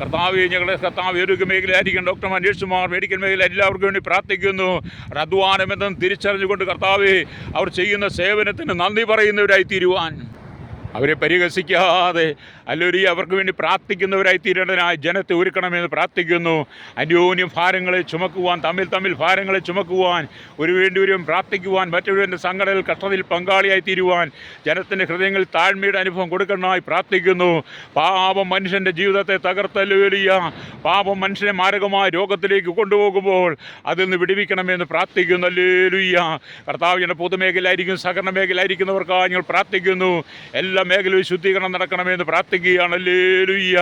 കർത്താവെ ഞങ്ങളുടെ കർത്താവ് ആരോഗ്യ മേഖലയായിരിക്കും ഡോക്ടർമാർ, നഴ്സുമാർ, മെഡിക്കൽ മേഖല എല്ലാവർക്കും വേണ്ടി പ്രാർത്ഥിക്കുന്നു. അധ്വാനമെന്നും തിരിച്ചറിഞ്ഞുകൊണ്ട് കർത്താവെ അവർ ചെയ്യുന്ന സേവനത്തിന് നന്ദി പറയുന്നവരായി തീരുവാൻ, അവരെ പരിഹസിക്കാതെ അല്ലൊരു അവർക്ക് വേണ്ടി പ്രാർത്ഥിക്കുന്നവരായി തീരേണ്ടതിനായി ജനത്തെ ഒരുക്കണമെന്ന് പ്രാർത്ഥിക്കുന്നു. അന്യോന്യം ഭാരങ്ങളെ ചുമക്കുവാൻ, തമ്മിൽ ഭാരങ്ങളെ ചുമക്കുവാൻ, ഒരു വേണ്ടിവരും പ്രാർത്ഥിക്കുവാൻ, മറ്റൊരുവൻ്റെ സങ്കടത്തിൽ കഷ്ടതയിൽ പങ്കാളിയായി തീരുവാൻ ജനത്തിൻ്റെ ഹൃദയങ്ങളിൽ താഴ്മയുടെ അനുഭവം കൊടുക്കണമെന്നായി പ്രാർത്ഥിക്കുന്നു. പാപം മനുഷ്യൻ്റെ ജീവിതത്തെ തകർത്തല്ലുകയ, പാപം മനുഷ്യനെ മാരകമായ രോഗത്തിലേക്ക് കൊണ്ടുപോകുമ്പോൾ അതിൽ നിന്ന് വിടുവിക്കണമെന്ന് പ്രാർത്ഥിക്കുന്നു. ഹല്ലേലൂയ കർത്താവ് പൊതുമേഖലയായിരിക്കും, സഹകരണ മേഖലയായിരിക്കുന്നവർക്കായി ഞങ്ങൾ പ്രാർത്ഥിക്കുന്നു. എല്ലാ മേഖലയിൽ ശുദ്ധീകരണം നടക്കണമെന്ന് പ്രാർത്ഥിക്കുകയാണ്. ഹല്ലേലൂയ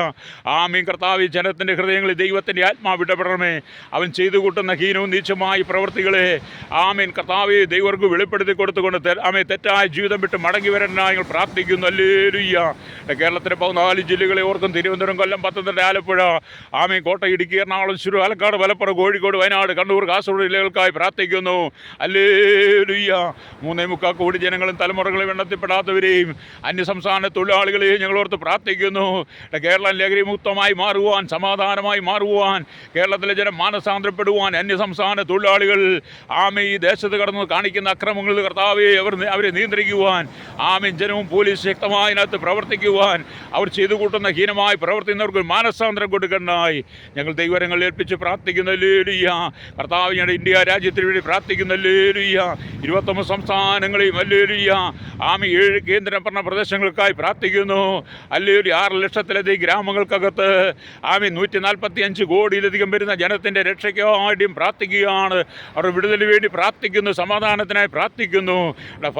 ആമീൻ. കർത്താവ് ജനത്തിൻ്റെ ഹൃദയങ്ങളിൽ ദൈവത്തിൻ്റെ ആത്മാവ് ഇടപെടണമേ. അവൻ ചെയ്തു കൂട്ടുന്ന ഹീനവും നീച്ചമായ പ്രവൃത്തികളെ ആമീൻ കർത്താവ് ദൈവർക്ക് വെളിപ്പെടുത്തി കൊടുത്തുകൊണ്ട് തെറ്റായ ജീവിതം വിട്ട് മടങ്ങി വരാനായി ഞങ്ങൾ പ്രാർത്ഥിക്കുന്നു. ഹല്ലേലൂയ. കേരളത്തിലെ 14 ജില്ലകളെ ഓർക്കും. തിരുവനന്തപുരം, കൊല്ലം, പത്തനംതിട്ട, ആലപ്പുഴ, കോട്ടയം, ഇടുക്കി, എറണാകുളം, തൃശ്ശൂർ, പാലക്കാട്, മലപ്പുറം, കോഴിക്കോട്, വയനാട്, കണ്ണൂർ, കാസർഗോഡ് ജില്ലകൾക്കായി പ്രാർത്ഥിക്കുന്നു. ഹല്ലേലൂയ. 3.25 കോടി ജനങ്ങളും തലമുറകളും എണ്ണത്തിൽപ്പെടാത്തവരെയും അന്യസംസ്ഥാന തൊഴിലാളികളെയും ഞങ്ങളോർത്ത് പ്രാർത്ഥിക്കുന്നു. കേരളം ലഹരി മുക്തമായി മാറുവാൻ, സമാധാനമായി മാറുവാൻ, കേരളത്തിലെ ജനം മാനസാന്തരപ്പെടുവാൻ, അന്യസംസ്ഥാന തൊഴിലാളികൾ ഈ ദേശത്ത് കടന്ന് കാണിക്കുന്ന അക്രമങ്ങളിൽ കർത്താവെ അവരെ നിയന്ത്രിക്കുവാൻ, ജനവും പോലീസ് ശക്തമായി അതിനകത്ത് പ്രവർത്തിക്കുവാൻ, അവർ ചെയ്തു കൂട്ടുന്ന ഹീനമായി പ്രവർത്തിക്കുന്നവർക്ക് മാനസാന്തരം കൊടുക്കാനായി ഞങ്ങൾ ദൈവരങ്ങൾ ഏൽപ്പിച്ച് പ്രാർത്ഥിക്കുന്ന ഹല്ലേലൂയ കർത്താവ്. ഞങ്ങളുടെ ഇന്ത്യ രാജ്യത്തിന് വേണ്ടി പ്രാർത്ഥിക്കുന്ന ഹല്ലേലൂയ. 29 സംസ്ഥാനങ്ങളെയും ഹല്ലേലൂയ 7 കേന്ദ്രഭരണ പ്രദേശങ്ങൾക്കായി പ്രാർത്ഥിക്കുന്നു. ഹല്ലേലൂയ 6 ലക്ഷത്തിലധികം ഗ്രാമങ്ങൾക്കകത്ത് 145 കോടിയിലധികം വരുന്ന ജനത്തിൻ്റെ രക്ഷയ്ക്കായിട്ടും പ്രാർത്ഥിക്കുകയാണ്. അവർ വിടുതലിന് വേണ്ടി പ്രാർത്ഥിക്കുന്നു, സമാധാനത്തിനായി പ്രാർത്ഥിക്കുന്നു.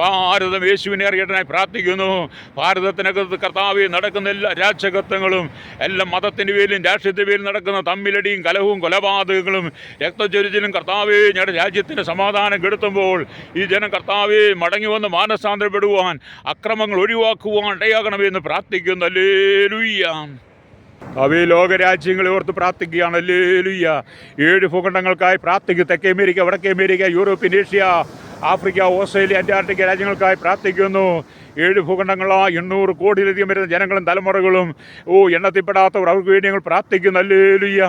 ഭാരതം യേശുവിനെ അറിയണനായി പ്രാർത്ഥിക്കുന്നു. ഭാരതത്തിനകത്ത് കർത്താവെ നടക്കുന്ന എല്ലാ രാജകത്വങ്ങളും, എല്ലാ മതത്തിൻ്റെ പേരിലും രാഷ്ട്രീയത്തിൻ്റെ പേരിൽ നടക്കുന്ന തമ്മിലടിയും കലഹവും കൊലപാതകങ്ങളും രക്തചൊരിച്ചിലും കർത്താവെ ഞങ്ങളുടെ രാജ്യത്തിൻ്റെ സമാധാനം കെടുത്തുമ്പോൾ ഈ ജനം കർത്താവെ മടങ്ങി വന്ന് മാനസാന്തരപ്പെടുവാൻ, അക്രമങ്ങൾ ഒഴിവാക്കുവാൻ ഇടയാകണമെന്ന് പ്രാർത്ഥിക്കുന്നു. ഹല്ലേലൂയ. ലോകരാജ്യങ്ങളെ ഓർത്ത് പ്രാർത്ഥിക്കുകയാണ്. ഹല്ലേലൂയ. 7 ഭൂഖണ്ഡങ്ങൾക്കായി പ്രാർത്ഥിക്കും. തെക്കേ അമേരിക്ക, വടക്കേ America, European, Asia, Africa, Australia, Antarctica രാജ്യങ്ങൾക്കായി പ്രാർത്ഥിക്കുന്നു. 7 ഭൂഖണ്ഡങ്ങളായി 800 കോടിയിലധികം വരുന്ന ജനങ്ങളും തലമുറകളും എണ്ണത്തിൽപ്പെടാത്തവർ അവർക്ക് വേണ്ടി ഞങ്ങൾ പ്രാർത്ഥിക്കുന്നു. ഹല്ലേലൂയ.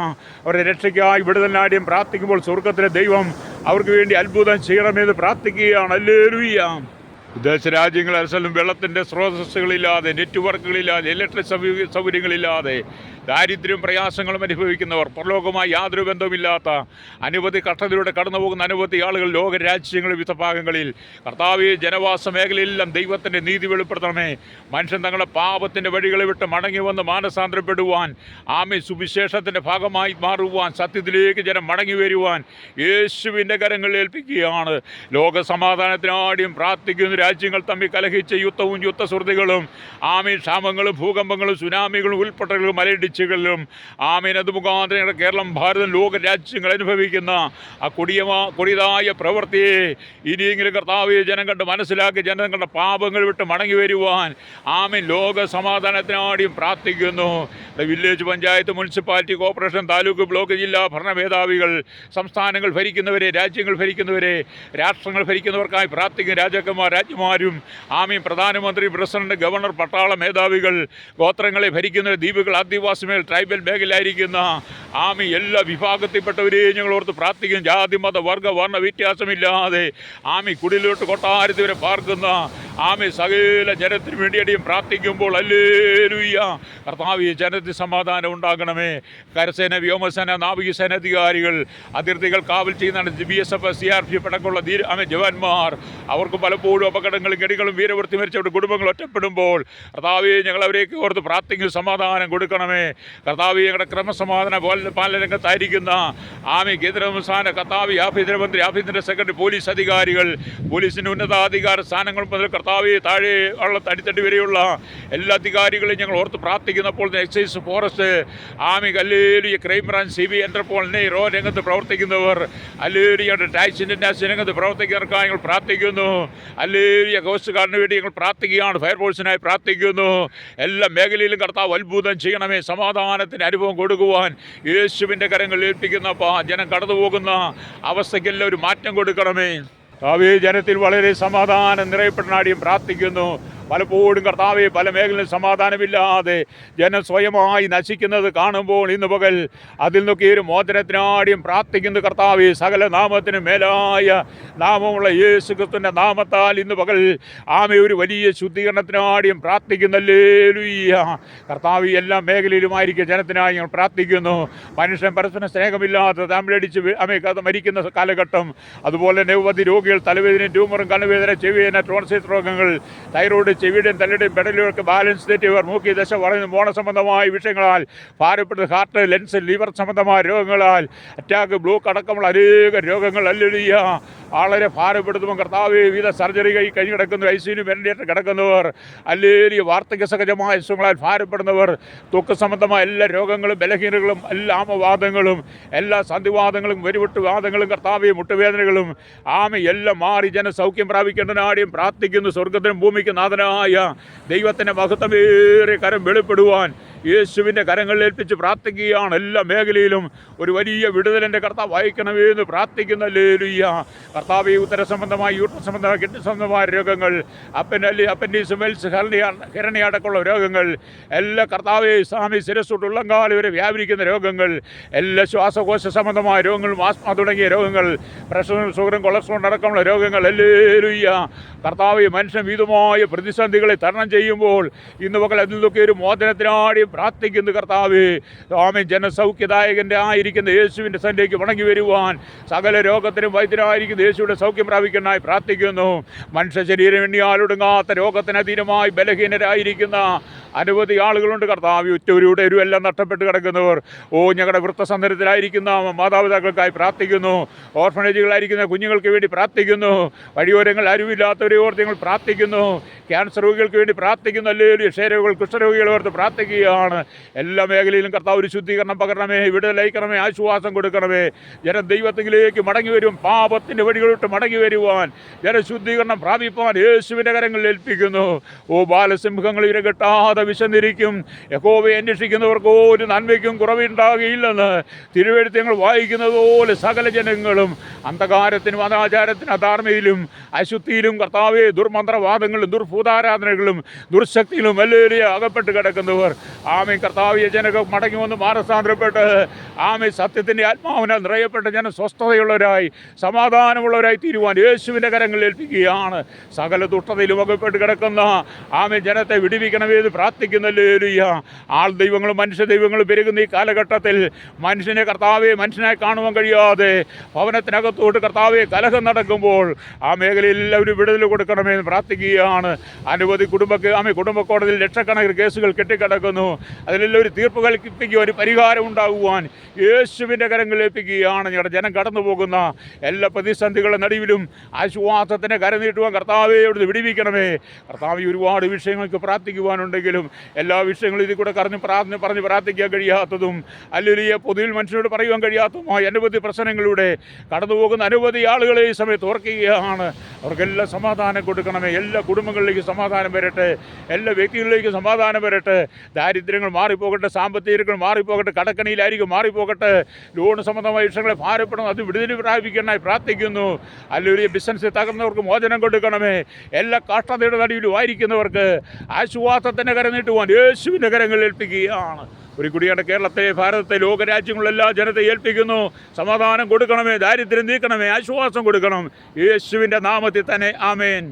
അവരുടെ രക്ഷയ്ക്കായി വിടുതലിനാദ്യം പ്രാർത്ഥിക്കുമ്പോൾ സ്വർഗത്തിലെ ദൈവം അവർക്ക് വേണ്ടി അത്ഭുതം ചെയ്യണമെന്ന് പ്രാർത്ഥിക്കുകയാണ്. ഹല്ലേലൂയ. വിദേശ രാജ്യങ്ങളെല്ലാം വെള്ളത്തിൻ്റെ സ്രോതസ്സുകളില്ലാതെ, നെറ്റ്വർക്കുകളില്ലാതെ, ഇലക്ട്രിക് സൗകര്യങ്ങളില്ലാതെ ദാരിദ്ര്യവും പ്രയാസങ്ങളും അനുഭവിക്കുന്നവർ, പരലോകമായി യാതൊരു ബന്ധവുമില്ലാത്ത അനവധി കഷ്ടതയിലൂടെ കടന്നു പോകുന്ന അനവധി ആളുകൾ ലോകരാജ്യങ്ങളുടെ വിവിധ ഭാഗങ്ങളിൽ കർത്താവെ ജനവാസ മേഖലയിലെല്ലാം ദൈവത്തിൻ്റെ നീതി വെളിപ്പെടുത്തണമേ. മനുഷ്യൻ തങ്ങളുടെ പാപത്തിൻ്റെ വഴികളെ വിട്ട് മടങ്ങി വന്ന് മാനസാന്തരപ്പെടുവാൻ, സുവിശേഷത്തിൻ്റെ ഭാഗമായി മാറുവാൻ, സത്യത്തിലേക്ക് ജനം മടങ്ങി വരുവാൻ യേശുവിൻ്റെ കരങ്ങളിൽ ഏൽപ്പിക്കുകയാണ്. ലോക സമാധാനത്തിനാദ്യം പ്രാർത്ഥിക്കുന്ന രാജ്യങ്ങൾ തമ്മിൽ കലഹിച്ച യുദ്ധവും യുദ്ധശ്രുതികളും ക്ഷാമങ്ങളും ഭൂകമ്പങ്ങളും സുനാമികളും ഉൾപ്പെട്ടകളും മലയിടിച്ചുകളിലും അത് മുഖാന്തരം കേരളം, ഭാരതം, ലോക രാജ്യങ്ങൾ അനുഭവിക്കുന്ന ആ കൊടിയതായ പ്രവൃത്തിയെ ഇനിയെങ്കിലും കർത്താവ് ജനം കണ്ട് മനസ്സിലാക്കി ജനങ്ങളുടെ പാപങ്ങൾ വിട്ട് മടങ്ങി വരുവാൻ ലോക സമാധാനത്തിനാടിയും പ്രാർത്ഥിക്കുന്നു. Village panchayat, municipality, corporation, taluk, block, ജില്ലാ ഭരണമേധാവികൾ, സംസ്ഥാനങ്ങൾ ഭരിക്കുന്നവരെ, രാജ്യങ്ങൾ ഭരിക്കുന്നവരെ, രാഷ്ട്രങ്ങൾ ഭരിക്കുന്നവർക്കായി പ്രാർത്ഥിക്കും. രാജാക്കന്മാർ, രാജ്യമാരും പ്രധാനമന്ത്രി, പ്രസിഡന്റ്, ഗവർണർ, പട്ടാള മേധാവികൾ, ഗോത്രങ്ങളെ ഭരിക്കുന്ന ദ്വീപുകൾ, ആദിവാസി മേഖല, ട്രൈബൽ മേഖലയായിരിക്കുന്ന എല്ലാ വിഭാഗത്തിൽപ്പെട്ടവരെയും ഞങ്ങൾ ഓർത്ത് പ്രാർത്ഥിക്കും. ജാതി, മത, വർഗ, വർണ്ണ വ്യത്യാസമില്ലാതെ കുടിലോട്ട് കൊട്ടാരത്തിൽ വരെ പാർക്കുന്ന സകല ജനത്തിന് വേണ്ടിയും പ്രാർത്ഥിക്കുമ്പോൾ ഹല്ലേലൂയ കർത്താവ് ജനത്തിന് സമാധാനം ഉണ്ടാകണമേ. കരസേന, വ്യോമസേന, നാവികസേന അധികാരികൾ, അതിർത്തികൾ കാവൽ ചെയ്യുന്ന BSF, CRPF അടക്കമുള്ള ജവാന്മാർ, അവർക്ക് പലപ്പോഴും അപകടങ്ങളും കെടികളും വീരവൃത്തി മരിച്ചവരുടെ കുടുംബങ്ങൾ ഒറ്റപ്പെടുമ്പോൾ കർത്താവെ ഞങ്ങൾ അവരെയൊക്കെ ഓർത്ത് പ്രാർത്ഥിക്കും. സമാധാനം കൊടുക്കണമേ കർത്താവെ. ഞങ്ങളുടെ ക്രമസമാധാന പോലെ പാലരംഗത്തായിരിക്കുന്ന കേന്ദ്ര സംസ്ഥാന കർത്താവ് ആഭ്യന്തരമന്ത്രി, ആഭ്യന്തര സെക്രട്ടറി, പോലീസ് അധികാരികൾ, പോലീസിൻ്റെ ഉന്നതാധികാര സ്ഥാനങ്ങൾ മുതൽ കർത്താവ് താഴെ ഉള്ള തടിത്തടി വരെയുള്ള എല്ലാ അധികാരികളെയും ഞങ്ങൾ ഓർത്ത് പ്രാർത്ഥിക്കുന്നപ്പോൾ excise, forest, hallelujah, crime branch, CBI, Interpol, റോ രംഗത്ത് പ്രവർത്തിക്കുന്നവർ, ഹല്ലേലൂയ, ടാക്സ് ഇന്റർനാഷണൽ രംഗത്ത് പ്രവർത്തിക്കുന്നവർക്കായി ഞങ്ങൾ പ്രാർത്ഥിക്കുന്നു. ഹല്ലേലൂയ, കോസ്റ്റ് ഗാർഡിന് വേണ്ടി ഞങ്ങൾ പ്രാർത്ഥിക്കുകയാണ്. ഫയർഫോഴ്സിനായി പ്രാർത്ഥിക്കുന്നു. എല്ലാ മേഖലയിലും കർത്താവ് അത്ഭുതം ചെയ്യണമേ. സമാധാനത്തിന് അനുഭവം കൊടുക്കുവാൻ യേശുവിൻ്റെ കരങ്ങളിൽ ഏൽപ്പിക്കുന്ന ജനം കടന്നു പോകുന്ന അവസ്ഥയ്ക്കെല്ലാം ഒരു മാറ്റം കൊടുക്കണമേ. ജനത്തിൽ വളരെ സമാധാനം നിറയപ്പെടാനും പ്രാർത്ഥിക്കുന്നു. പലപ്പോഴും കർത്താവെ പല മേഖലയിലും സമാധാനമില്ലാതെ ജനം സ്വയമായി നശിക്കുന്നത് കാണുമ്പോൾ ഇന്ന് പകൽ അതിൽ നിന്നൊക്കെ ഒരു മോചനത്തിനാടിയും പ്രാർത്ഥിക്കുന്നു. കർത്താവെ സകല നാമത്തിന് മേലായ നാമമുള്ള യേശു ക്രിസ്തുവിൻ്റെ നാമത്താൽ ഇന്ന് പകൽ ഒരു വലിയ ശുദ്ധീകരണത്തിനാടിയും പ്രാർത്ഥിക്കുന്നല്ലേ. കർത്താവ് എല്ലാ മേഖലയിലുമായിരിക്കും ജനത്തിനായി ഞങ്ങൾ പ്രാർത്ഥിക്കുന്നു. മനുഷ്യൻ പരസ്പരം സ്നേഹമില്ലാതെ തമ്മിലടിച്ച് മരിക്കുന്ന കാലഘട്ടം, അതുപോലെ നിരവധി രോഗികൾ, തലവേദനയും ട്യൂമറും, കണ്ണുവേദന, ചെവിവേദന, ടോൺസിൽ രോഗങ്ങൾ, തൈറോയ്ഡ്, ചെവിയുടെയും തലയുടെയും പെടലുകൾക്ക് ബാലൻസ് തെറ്റിയവർ, മൂക്കി ദശ വളർന്ന് മോണ സംബന്ധമായ വിഷയങ്ങളാൽ ഭാരപ്പെട്ട ഹാർട്ട്, ലെൻസ്, ലിവർ സംബന്ധമായ രോഗങ്ങളാൽ, അറ്റാക്ക്, ബ്ലോക്ക് അടക്കമുള്ള അനേക രോഗങ്ങൾ അല്ലേലൂയ വളരെ ഭാരപ്പെടുത്തുമ്പോൾ കർത്താവ് വിവിധ സർജറി കഴിഞ്ഞ് കിടക്കുന്നു, ICU വെന്റിലേറ്റർ കിടക്കുന്നവർ, അല്ലേലൂയ വാർദ്ധക്യ സഹജമായ അസുഖങ്ങളാൽ ഭാരപ്പെടുന്നവർ, ത്വക്ക് സംബന്ധമായ എല്ലാ രോഗങ്ങളും, ബലഹീനതകളും, എല്ലാ ആമവാദങ്ങളും, എല്ലാ സന്ധിവാദങ്ങളും, വെരുവിട്ടുവാദങ്ങളും, കർത്താവ് മുട്ടുവേദനകളും എല്ലാം മാറി ജന സൗഖ്യം പ്രാപിക്കേണ്ടതിനാടിയും പ്രാർത്ഥിക്കുന്നു. സ്വർഗത്തിനും ഭൂമിക്ക് നാഥനായ ദൈവത്തിൻ്റെ മഹത്വമേറിയ കരം വെളിപ്പെടുവാൻ യേശുവിൻ്റെ കരങ്ങളിൽ ഏൽപ്പിച്ച് പ്രാർത്ഥിക്കുകയാണ്. എല്ലാ മേഖലയിലും ഒരു വലിയ വിടുതലിൻ്റെ കർത്താവ് വായിക്കണമേ എന്ന് പ്രാർത്ഥിക്കുന്ന ഹല്ലേലൂയ. കർത്താവ് ഉത്തര സംബന്ധമായ, യൂട്രസ് സംബന്ധമായ, കിഡ്നി സംബന്ധമായ രോഗങ്ങൾ, അപ്പൻഡിക്സ്, വെൽസ്, ഹിരണ്യ അടക്കമുള്ള രോഗങ്ങൾ, എല്ലാ കർത്താവെ ശിരസ്സോട്ട് ഉള്ളംകാലം വരെ വ്യാപരിക്കുന്ന രോഗങ്ങൾ, എല്ലാ ശ്വാസകോശ സംബന്ധമായ രോഗങ്ങളും, ആസ്മ തുടങ്ങിയ രോഗങ്ങൾ, പ്രഷർ, ഷുഗറും, കൊളസ്ട്രോൾ അടക്കമുള്ള രോഗങ്ങൾ, ഹല്ലേലൂയ. കർത്താവ് മനുഷ്യൻ വിധമായ പ്രതിസന്ധികളെ തരണം ചെയ്യുമ്പോൾ ഇന്ന് പകൽ അതിൽ നിന്നൊക്കെ ഒരു മോചനത്തിനാടി പ്രാർത്ഥിക്കുന്നു. കർത്താവ് ജനസൗഖ്യദായകൻ്റെ ആയിരിക്കുന്ന യേശുവിൻ്റെ സന്നിധിയിലേക്ക് മടങ്ങി വരുവാൻ, സകല രോഗത്തിനും വൈദ്യനായിരിക്കുന്ന യേശുവിൻ്റെ സൗഖ്യം പ്രാപിക്കാനായി പ്രാർത്ഥിക്കുന്നു. മനുഷ്യ ശരീരം എണ്ണിയാലൊടുങ്ങാത്ത രോഗത്തിന് അധീനമായി ബലഹീനരായിരിക്കുന്ന അനവധി ആളുകളുണ്ട്. കർത്താവ് ഉറ്റവരുടെ എല്ലാം നഷ്ടപ്പെട്ട് കിടക്കുന്നവർ, ഞങ്ങളുടെ വൃത്തസന്ധനത്തിലായിരിക്കുന്ന മാതാപിതാക്കൾക്കായി പ്രാർത്ഥിക്കുന്നു. ഓർഫനേജുകളായിരിക്കുന്ന കുഞ്ഞുങ്ങൾക്ക് വേണ്ടി പ്രാർത്ഥിക്കുന്നു. വഴിയോരങ്ങൾ അറിവില്ലാത്തവരെ ഓർത്ത് ഞങ്ങൾ പ്രാർത്ഥിക്കുന്നു. ക്യാൻസർ രോഗികൾക്ക് വേണ്ടി പ്രാർത്ഥിക്കുന്നു. അല്ലെങ്കിൽ ക്ഷയരോഗികൾ, കുഷ്ഠരോഗികൾ ഓർത്ത് പ്രാർത്ഥിക്കുകയാണ്. എല്ലാ മേഖലയിലും കർത്താവ് ഒരു ശുദ്ധീകരണം പകരണമേ, വിടുതലയിക്കണമേ, ആശ്വാസം കൊടുക്കണമേ. ജനം ദൈവത്തിലേക്ക് മടങ്ങി വരും, പാപത്തിൻ്റെ വഴികളിട്ട് മടങ്ങി വരുവാൻ, ജനശുദ്ധീകരണം പ്രാപിപ്പാൻ യേശുവിൻ്റെ കരങ്ങളിൽ ഏൽപ്പിക്കുന്നു. ബാലസിംഹങ്ങൾ ഇര കെട്ടാതെ വിശന്നിരിക്കും, യഹോവയെ അന്വേഷിക്കുന്നവർക്ക് ഒരു നന്മയ്ക്കും കുറവുണ്ടാകുകയില്ലെന്ന് തിരുവെഴുത്ത് ഞങ്ങൾ വായിക്കുന്നത് പോലെ സകല ജനങ്ങളും അന്ധകാരത്തിനും അനാചാരത്തിനും അധാർമ്മയിലും അശുദ്ധിയിലും കർത്താവെ ദുർമന്ത്രവാദങ്ങളും ദുർഭൂതാരാധനകളും ദുർശക്തിയിലും വലിയ അകപ്പെട്ട് കിടക്കുന്നവർ കർത്താവിയെ ജനകം മടങ്ങി വന്ന് മാനസാന്തരപ്പെട്ട് സത്യത്തിൻ്റെ ആത്മാവിനാൽ നിറയപ്പെട്ട ജനം സ്വസ്ഥതയുള്ളവരായി സമാധാനമുള്ളവരായി തീരുവാൻ യേശുവിൻ്റെ കരങ്ങളിൽ ഏൽപ്പിക്കുകയാണ്. സകല ദുഷ്ടതയിലും അകപ്പെട്ട് കിടക്കുന്ന ജനത്തെ വിടുവിക്കണമേ എന്ന് പ്രാർത്ഥിക്കുന്നല്ലേ. ആൾ ദൈവങ്ങളും മനുഷ്യ ദൈവങ്ങളും പെരുകുന്ന ഈ കാലഘട്ടത്തിൽ മനുഷ്യനെ കർത്താവെ മനുഷ്യനായി കാണുവാൻ കഴിയാതെ ഭവനത്തിനകത്തോട്ട് കർത്താവെ കലഹം നടക്കുമ്പോൾ മേഖലയിൽ എല്ലാവരും വിടുതൽ കൊടുക്കണമേ എന്ന് പ്രാർത്ഥിക്കുകയാണ്. അനവധി കുടുംബ കോടതിയിൽ ലക്ഷക്കണക്കിന് കേസുകൾ കെട്ടിക്കിടക്കുന്നു. അതിലെല്ലാം ഒരു തീർപ്പ് കൽപ്പിക്കുക, ഒരു പരിഹാരം ഉണ്ടാകുവാൻ യേശുവിൻ്റെ കരങ്ങളിൽ ഏൽപ്പിക്കുകയാണ്. ഞങ്ങളുടെ ജനം കടന്നു പോകുന്ന എല്ലാ പ്രതിസന്ധികളുടെ നടുവിലും ആശ്വാസത്തിൻ്റെ കരനീട്ടുവാൻ കർത്താവെ അവിടുന്ന് വിടുവിക്കണമേ. കർത്താവ് ഒരുപാട് വിഷയങ്ങൾക്ക് പ്രാർത്ഥിക്കുവാനുണ്ടെങ്കിലും എല്ലാ വിഷയങ്ങളും ഇതിൽ കൂടെ പറഞ്ഞ് പ്രാർത്ഥിക്കാൻ കഴിയാത്തതും അല്ലെങ്കിൽ പൊതുവിൽ മനുഷ്യനോട് പറയുവാൻ കഴിയാത്തതുമായ അനവധി പ്രശ്നങ്ങളിലൂടെ കടന്നു പോകുന്ന അനവധി ആളുകളെ ഈ സമയത്ത് ഓർക്കുകയാണ്. അവർക്കെല്ലാം സമാധാനം കൊടുക്കണമേ. എല്ലാ കുടുംബങ്ങളിലേക്ക് സമാധാനം വരട്ടെ, എല്ലാ വ്യക്തികളിലേക്ക് സമാധാനം വരട്ടെ. ദാരിദ്ര്യങ്ങൾ മാറിപ്പോകട്ടെ, സാമ്പത്തികങ്ങൾ മാറിപ്പോകട്ടെ, കടക്കണിയിലായിരിക്കും മാറിപ്പോകട്ടെ. ലോൺ സംബന്ധമായ വിഷയങ്ങളെ ഭാരപ്പെടണം, അത് വിടുതൽ പ്രാപിക്കാനായി പ്രാർത്ഥിക്കുന്നു. അല്ലെങ്കിൽ ബിസിനസ് തകർന്നവർക്ക് മോചനം കൊടുക്കണമേ. എല്ലാ കഷ്ടതയുടെ നടുവിലും ആയിരിക്കുന്നവർക്ക് ആശ്വാസത്തിൻ്റെ കരം നീട്ടുവാൻ യേശുവിൻ്റെ കരങ്ങളിൽ ഏൽപ്പിക്കുകയാണ്. ഒരു കുടിയാണ് കേരളത്തെ, ഭാരതത്തെ, ലോകരാജ്യങ്ങളെല്ലാം ജനത്തെ ഏൽപ്പിക്കുന്നു. സമാധാനം കൊടുക്കണമേ, ദാരിദ്ര്യം നീക്കണമേ, ആശ്വാസം കൊടുക്കണം. യേശുവിൻ്റെ നാമത്തിൽ തന്നെ ആമേൻ.